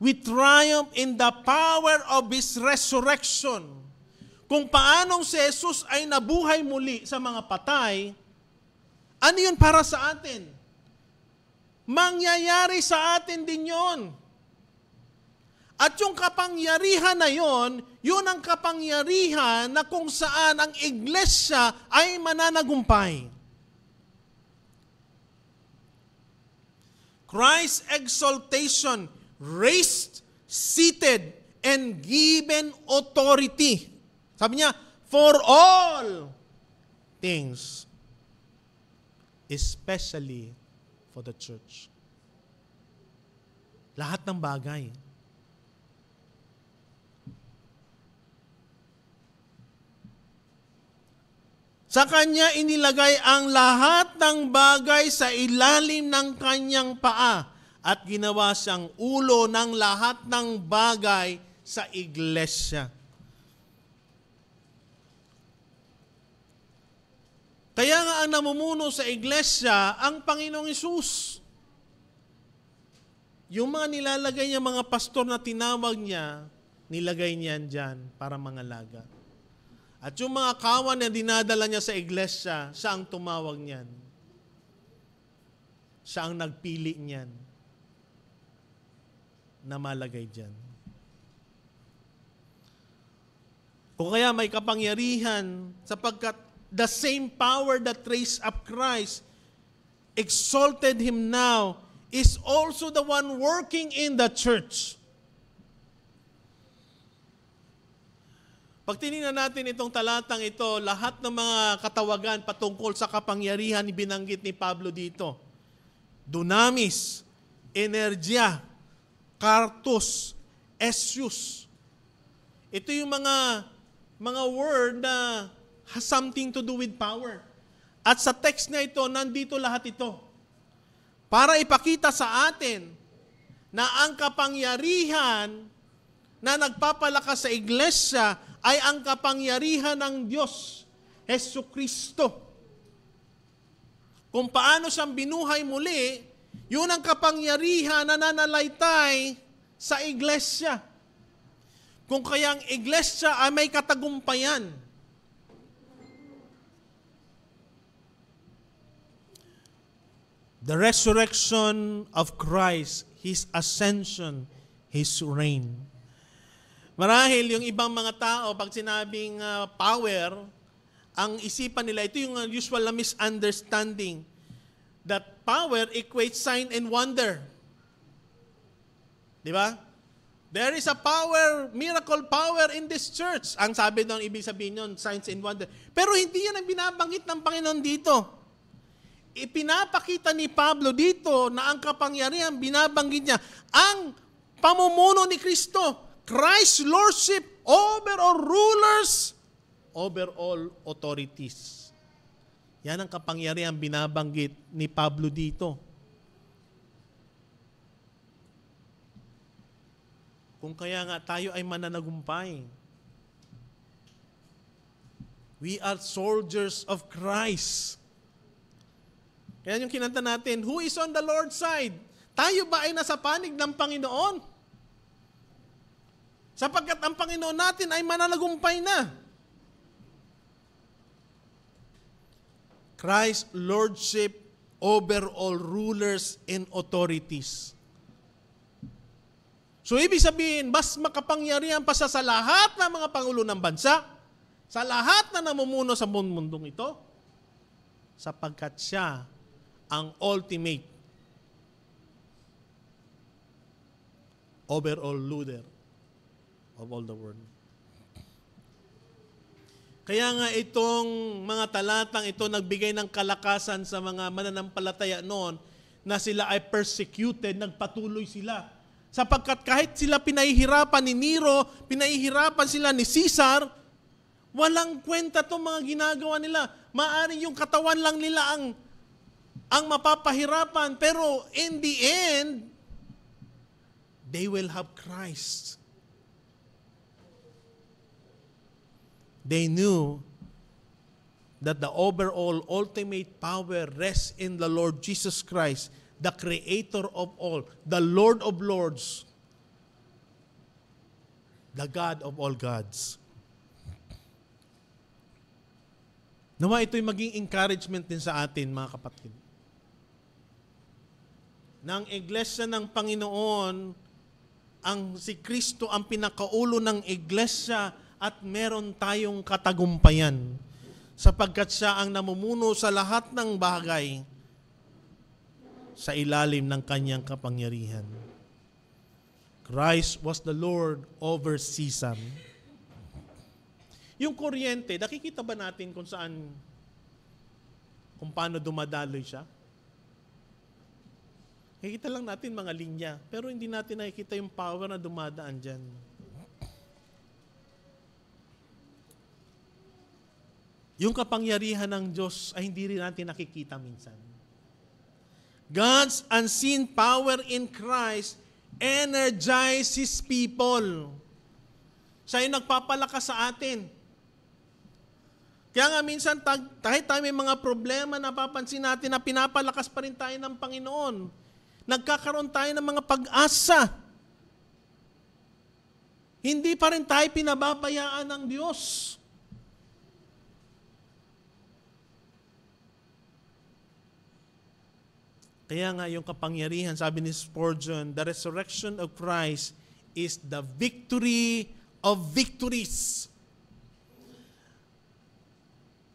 We triumph in the power of His resurrection. Kung paanong si Jesus ay nabuhay muli sa mga patay, ano yun para sa atin? Mangyayari sa atin din yun. At yung kapangyarihan na yun ang kapangyarihan na kung saan ang iglesia ay mananagumpay. Christ's exaltation, raised, seated, and given authority. Sabi niya, for all things, especially for the church. Lahat ng bagay. Sa Kanya inilagay ang lahat ng bagay sa ilalim ng Kanyang paa at ginawa siyang ulo ng lahat ng bagay sa iglesia. Kaya nga ang namumuno sa iglesia, ang Panginoong Hesus. Yung mga nilalagay niya, mga pastor na tinawag niya, nilagay niyan dyan para mangalaga. At yung mga kawan na dinadala niya sa iglesia, siya ang tumawag niyan. Siya ang nagpili niyan na malagay dyan. Kung kaya may kapangyarihan, sapagkat the same power that raised up Christ, exalted Him now, is also the one working in the church. Pag tinignan natin itong talatang ito, lahat ng mga katawagan patungkol sa kapangyarihan binanggit ni Pablo dito. Dunamis, energia, kartos, esius. Ito yung mga word na has something to do with power. At sa text na ito, nandito lahat ito. Para ipakita sa atin na ang kapangyarihan na nagpapalakas sa iglesia ay ang kapangyarihan ng Diyos, Jesucristo. Kung paano siyang binuhay muli, yun ang kapangyarihan na nananalaytay sa iglesia. Kung kaya ang iglesia ay may katagumpayan. The resurrection of Christ, His ascension, His reign. Marahil yung ibang mga tao, pag sinabing power, ang isipan nila, ito yung usual na misunderstanding, that power equates sign and wonder. Di ba? There is a power, miracle power in this church. Ang sabi doon, ibig sabihin yun, signs and wonder. Pero hindi yan ang binabanggit ng Panginoon dito. Ipinapakita ni Pablo dito na ang kapangyarihan, binabanggit niya, ang pamumuno ni Kristo, Christ's lordship over all rulers, over all authorities. Yan ang kapangyarihan binabanggit ni Pablo dito. Kung kaya nga tayo ay mananagumpay. We are soldiers of Christ. Kaya yung kinanta natin, who is on the Lord's side? Tayo ba ay nasa panig ng Panginoon? Sapagkat ang Panginoon natin ay mananagumpay na. Christ's lordship over all rulers and authorities. So ibig sabihin, mas makapangyarihan pa siya sa lahat ng mga pangulo ng bansa, sa lahat na namumuno sa mundong ito, sapagkat siya ang ultimate overall ruler of all the world. Kaya nga itong mga talatang ito nagbigay ng kalakasan sa mga mananampalataya noon na sila ay persecuted, nagpatuloy sila. Sapagkat kahit sila pinahihirapan ni Nero, pinahihirapan sila ni Caesar, walang kwenta itong mga ginagawa nila. Maaring yung katawan lang nila ang mapapahirapan, pero in the end, they will have Christ. They knew that the overall ultimate power rests in the Lord Jesus Christ, the Creator of all, the Lord of lords, the God of all gods. Nawa ito'y maging encouragement din sa atin, mga kapatid. Ng iglesia ng Panginoon, si Kristo ang pinakaulo ng iglesia at meron tayong katagumpayan sapagkat siya ang namumuno sa lahat ng bagay sa ilalim ng kanyang kapangyarihan. Christ was the Lord over Caesar. Yung kuryente, nakikita ba natin kung paano dumadaloy siya? Nakikita lang natin mga linya, pero hindi natin nakikita yung power na dumadaan dyan. Yung kapangyarihan ng Diyos ay hindi rin natin nakikita minsan. God's unseen power in Christ energizes people. Siya yung nagpapalakas sa atin. Kaya nga minsan, kahit tayo may mga problema, napapansin natin na pinapalakas pa rin tayo ng Panginoon. Nagkakaroon tayo ng mga pag-asa. Hindi pa rin tayo pinababayaan ng Diyos. Kaya nga yung kapangyarihan, sabi ni Spurgeon, the resurrection of Christ is the victory of victories.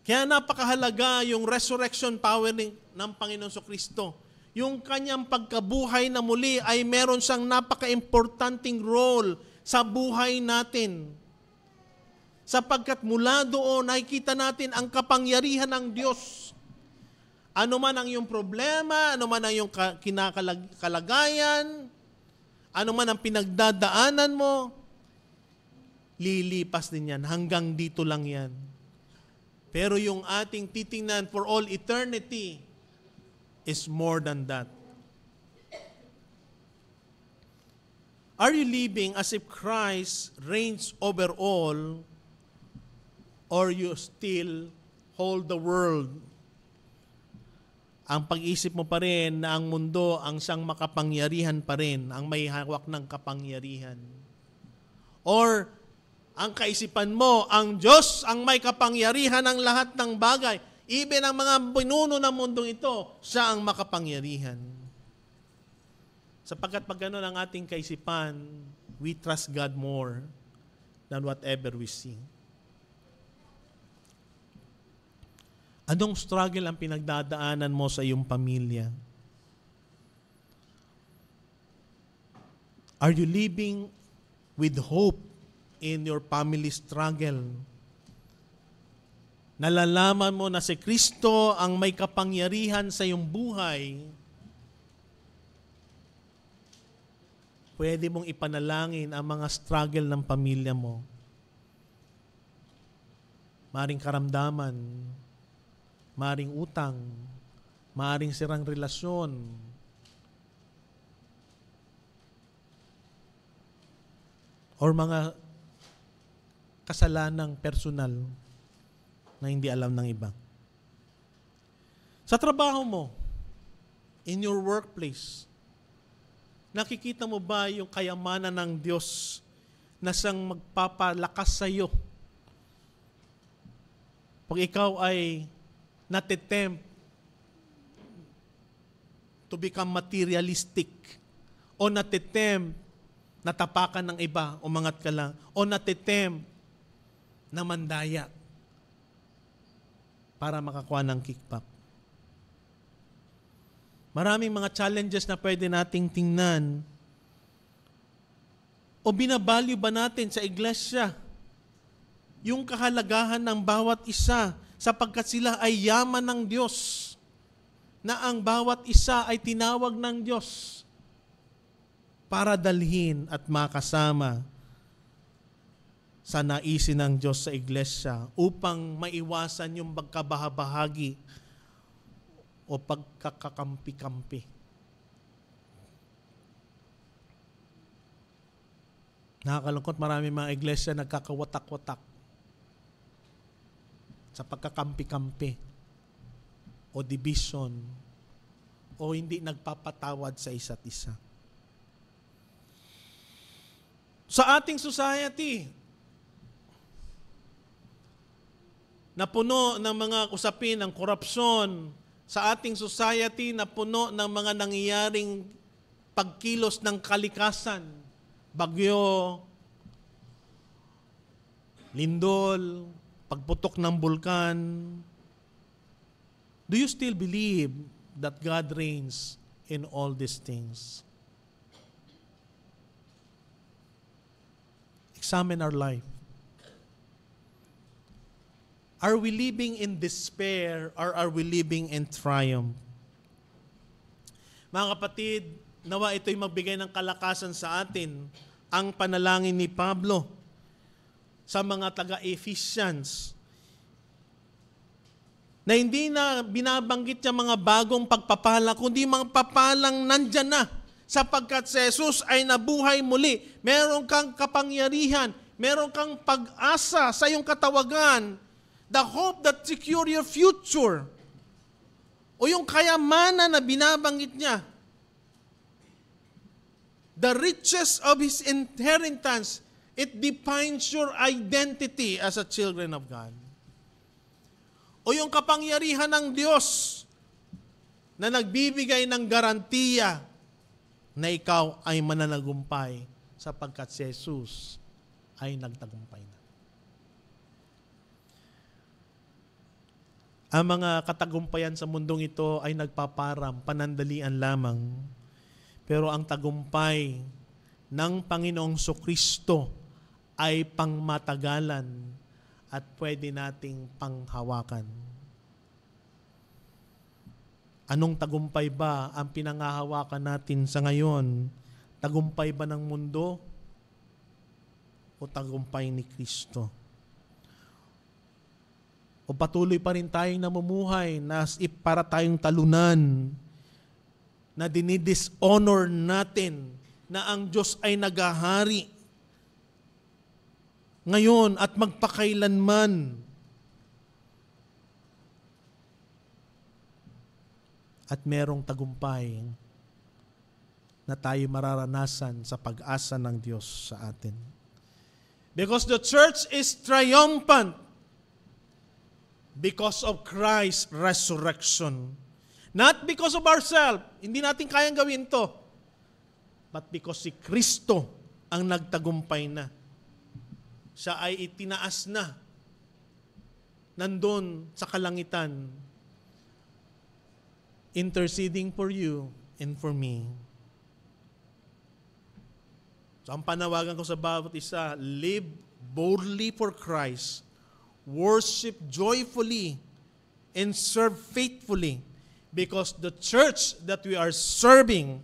Kaya napakahalaga yung resurrection power ng Panginoon Kristo. Yung kanyang pagkabuhay na muli ay meron siyang napaka-importanting role sa buhay natin. Sapagkat mula doon nakikita natin ang kapangyarihan ng Diyos. Ano man ang iyong problema, ano man ang iyong kalagayan, ano man ang pinagdadaanan mo, lilipas din yan. Hanggang dito lang yan. Pero yung ating titingnan for all eternity is more than that. Are you living as if Christ reigns over all, or you still hold the world? Ang pag-isip mo pa rin na ang mundo ang siyang makapangyarihan pa rin, ang may hawak ng kapangyarihan. Or ang kaisipan mo, ang Diyos ang may kapangyarihan ng lahat ng bagay. Even ang mga pinuno ng mundong ito, siya ang makapangyarihan. Sapagkat pag gano'n ang ating kaisipan, we trust God more than whatever we see. Anong struggle ang pinagdadaanan mo sa iyong pamilya? Are you living with hope in your family struggle? Nalalaman mo na si Kristo ang may kapangyarihan sa iyong buhay, pwede mong ipanalangin ang mga struggle ng pamilya mo. Maring karamdaman, maring utang, maring sirang relasyon, or mga kasalanang personal na hindi alam ng iba. Sa trabaho mo, in your workplace, nakikita mo ba yung kayamanan ng Diyos na siyang magpapalakas sa iyo? Pag ikaw ay natitempt to become materialistic, o natitempt na tapakan ng iba, umangat ka lang, o natitempt na mandaya para makakuha ng kickback. Maraming mga challenges na pwede nating tingnan. O binabalyo ba natin sa iglesia yung kahalagahan ng bawat isa sapagkat sila ay yaman ng Diyos, na ang bawat isa ay tinawag ng Diyos para dalhin at makasama sa naisin ng Diyos sa iglesia upang maiwasan yung pagkabahabahagi o pagkakakampi-kampi. Nakakalungkot, marami mga iglesia nagkakawatak-watak sa pagkakampi-kampi o division o hindi nagpapatawad sa isa't isa. Sa ating society, na puno ng mga usapin ng korupsyon, sa ating society na puno ng mga nangyayaring pagkilos ng kalikasan, bagyo, lindol, pagputok ng bulkan, do you still believe that God reigns in all these things? Examine our life. Are we living in despair or are we living in triumph? Mga kapatid, nawa ito'y magbigay ng kalakasan sa atin ang panalangin ni Pablo sa mga taga-Ephesians, na hindi na binabanggit niya mga bagong pagpapala, kundi mga papalang nandyan na, sapagkat si Jesus ay nabuhay muli. Meron kang kapangyarihan, meron kang pag-asa sa iyong katawagan, the hope that secure your future, o yung kayamanan na binabanggit niya, the riches of His inheritance. It defines your identity as a children of God. O yung kapangyarihan ng Diyos na nagbibigay ng garantiya na ikaw ay mananagumpay sapagkat si Jesus ay nagtagumpay na. Ang mga katagumpayan sa mundong ito ay nagpaparam, panandalian lamang. Pero ang tagumpay ng Panginoong Kristo ay pangmatagalan at pwede nating panghawakan. Anong tagumpay ba ang pinangahawakan natin sa ngayon? Tagumpay ba ng mundo o tagumpay ni Kristo? O patuloy pa rin tayong namumuhay na as if para tayong talunan, na dinidishonor natin na ang Diyos ay nagahari ngayon at magpakailanman. At merong tagumpay na tayo mararanasan sa pag-asa ng Diyos sa atin. Because the church is triumphant because of Christ's resurrection. Not because of ourselves. Hindi natin kayang gawin to. But because si Kristo ang nagtagumpay na. Siya ay itinaas na. Nandun sa kalangitan. Interceding for you and for me. So ang panawagan ko sa bawat isa, live boldly for Christ, worship joyfully, and serve faithfully, because the church that we are serving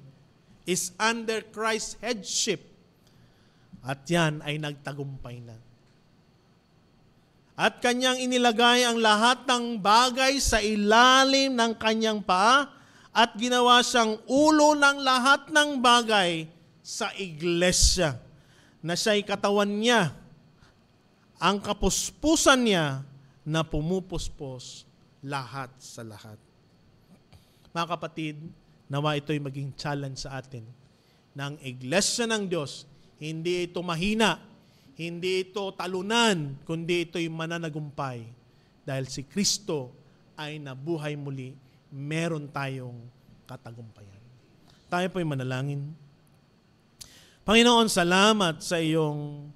is under Christ's headship. At yan ay nagtagumpay na. At kanyang inilagay ang lahat ng bagay sa ilalim ng kanyang paa at ginawa siyang ulo ng lahat ng bagay sa iglesia, na siya'y katawan niya, ang kapuspusan niya na pumupuspos lahat sa lahat. Mga kapatid, nawa ito'y maging challenge sa atin na ang iglesia ng Diyos, hindi ito mahina, hindi ito talunan, kundi ito'y mananagumpay. Dahil si Kristo ay nabuhay muli, meron tayong katagumpayan. Tayo po'y manalangin. Panginoon, salamat sa iyong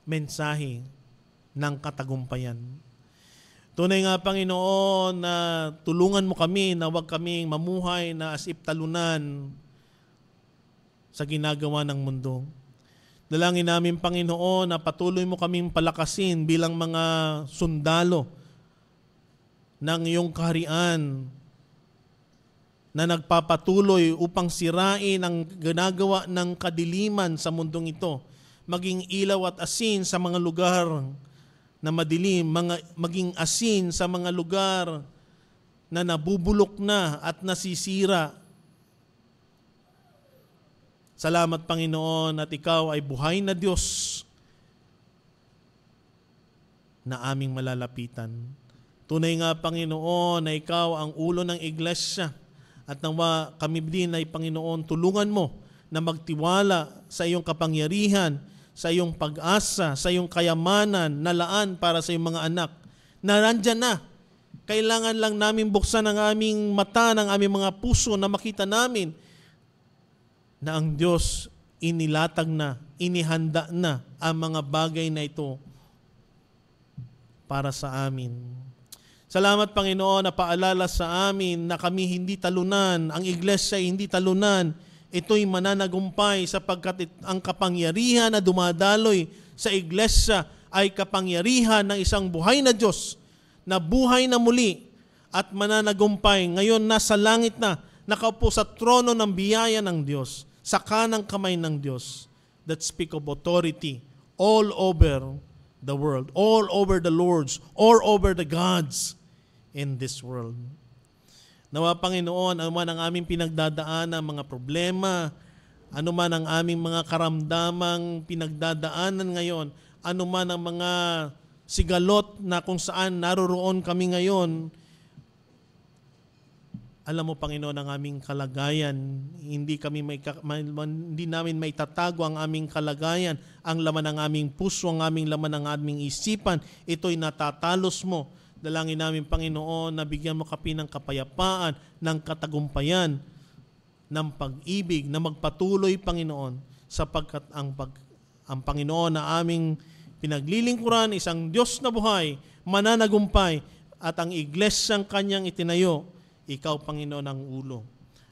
mensahe ng katagumpayan. Tunay nga, Panginoon, na tulungan mo kami na huwag kaming mamuhay na as if talunan sa ginagawa ng mundo. Dalangin namin, Panginoon, na patuloy mo kaming palakasin bilang mga sundalo ng iyong kaharian na nagpapatuloy upang sirain ang ginagawa ng kadiliman sa mundong ito, maging ilaw at asin sa mga lugar na madilim, maging asin sa mga lugar na nabubulok na at nasisira. Salamat, Panginoon, at ikaw ay buhay na Diyos na aming malalapitan. Tunay nga, Panginoon, na ikaw ang ulo ng iglesia at nawa kami din ay, Panginoon, tulungan mo na magtiwala sa iyong kapangyarihan, sa iyong pag-asa, sa iyong kayamanan na laan para sa iyong mga anak na nandyan na. Kailangan lang namin buksan ang aming mata, ng aming mga puso na makita namin na ang Diyos inilatag na, inihanda na ang mga bagay na ito para sa amin. Salamat, Panginoon, na paalala sa amin na kami hindi talunan, ang iglesia ay hindi talunan. Ito'y mananagumpay sapagkat ang kapangyarihan na dumadaloy sa iglesia ay kapangyarihan ng isang buhay na Diyos na buhay na muli at mananagumpay. Ngayon nasa langit na, nakaupo sa trono ng biyaya ng Diyos, sa kanang kamay ng Diyos that speak of authority all over the world, all over the lords, all over the gods in this world. Nawa, Panginoon, ano man ang aming pinagdadaanan, mga problema, ano man ang aming mga karamdamang pinagdadaanan ngayon, ano man ang mga sigalot na kung saan naroroon kami ngayon, alam mo, Panginoon, ang aming kalagayan. Hindi namin maitatago ang aming kalagayan, ang laman ng aming puso, ang aming laman ng aming isipan. Ito'y natatalos mo. Dalangin namin, Panginoon, na bigyan mo kami ng kapayapaan, ng katagumpayan, ng pag-ibig, na magpatuloy, Panginoon, sapagkat ang Panginoon na aming pinaglilingkuran, isang Diyos na buhay, mananagumpay, at ang iglesyang kanyang itinayo, ikaw, Panginoon, ang ulo.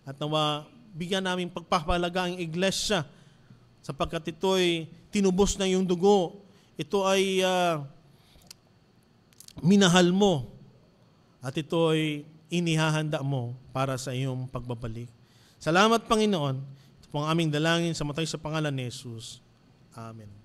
At nawa, bigyan namin pagpapalaga ang iglesia, sapagkat ito'y tinubos na yung dugo. Ito ay minahal mo at ito ay inihahanda mo para sa iyong pagbabalik. Salamat, Panginoon. Ito po ang aming dalangin sa matay sa pangalan ni Jesus. Amen.